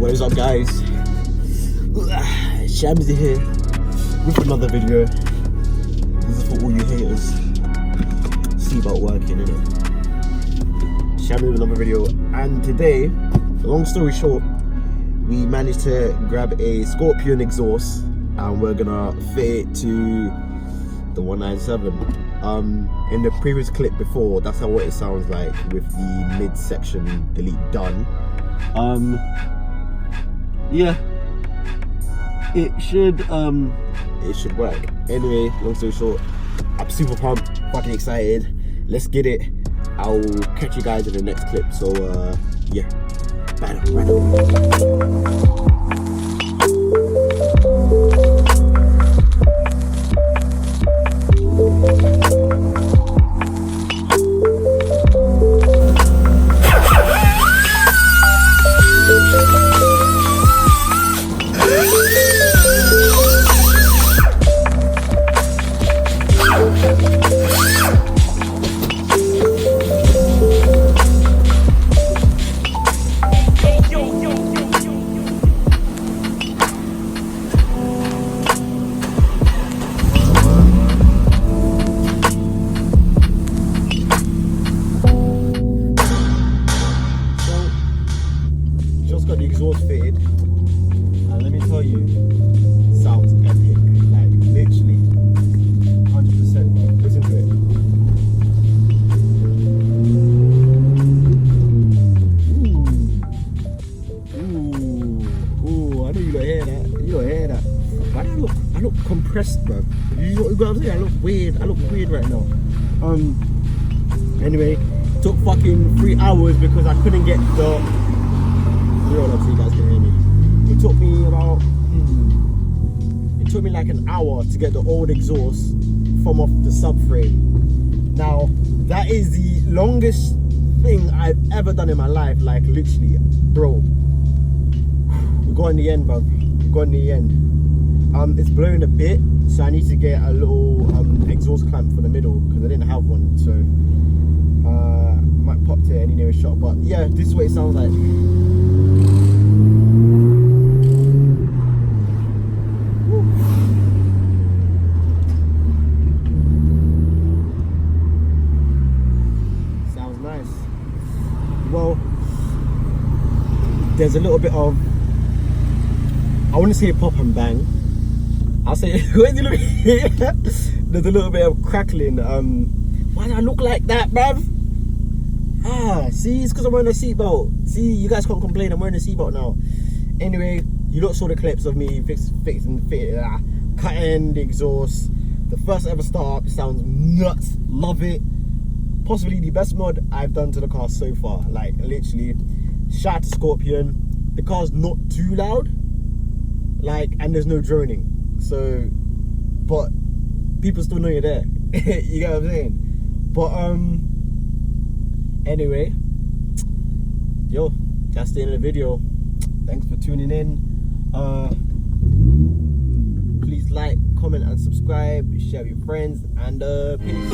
What is up, guys? Shamsy here with another video. This is for all you haters. Seatbelt working, innit? Shamsy with another video, and today, long story short, we managed to grab a Scorpion exhaust and we're gonna fit it to the 197. In the previous clip before, that's how what it sounds like with the mid-section delete done. Yeah, it should work. Anyway, long story short, I'm super pumped, fucking excited. Let's get it. I'll catch you guys in the next clip. So yeah, right on. The exhaust fitted, and let me tell you, sounds epic, like literally 100%, bro. Listen to it. Ooh, I know you don't hear that. You don't hear that. Why do I look compressed, bro? You know what I'm saying? I look weird right now. Anyway, took fucking 3 hours because I couldn't get the so you guys can hear me. It took me like an hour to get the old exhaust from off the subframe. Now that is the longest thing I've ever done in my life, like literally, bro. We got in the end, bro. We got in the end. It's blowing a bit, so I need to get a little exhaust clamp for the middle because I didn't have one. So I might pop to any nearest shop, but yeah, this is what it sounds like. Sounds nice. Well, there's a little bit of, I want to say pop and bang. I'll say there's a little bit of crackling. Why do I look like that, bruv? See, it's because I'm wearing a seatbelt. See, you guys can't complain, I'm wearing a seatbelt now. Anyway, you lot saw the clips of me cutting the exhaust. The first ever startup, it sounds nuts, love it. Possibly the best mod I've done to the car so far. Like literally, shout out to Scorpion. The car's not too loud, like, and there's no droning. So, but people still know you're there. You get what I'm saying? But anyway, yo, that's the end of the video. Thanks for tuning in. Please like, comment and subscribe, share with your friends, and peace.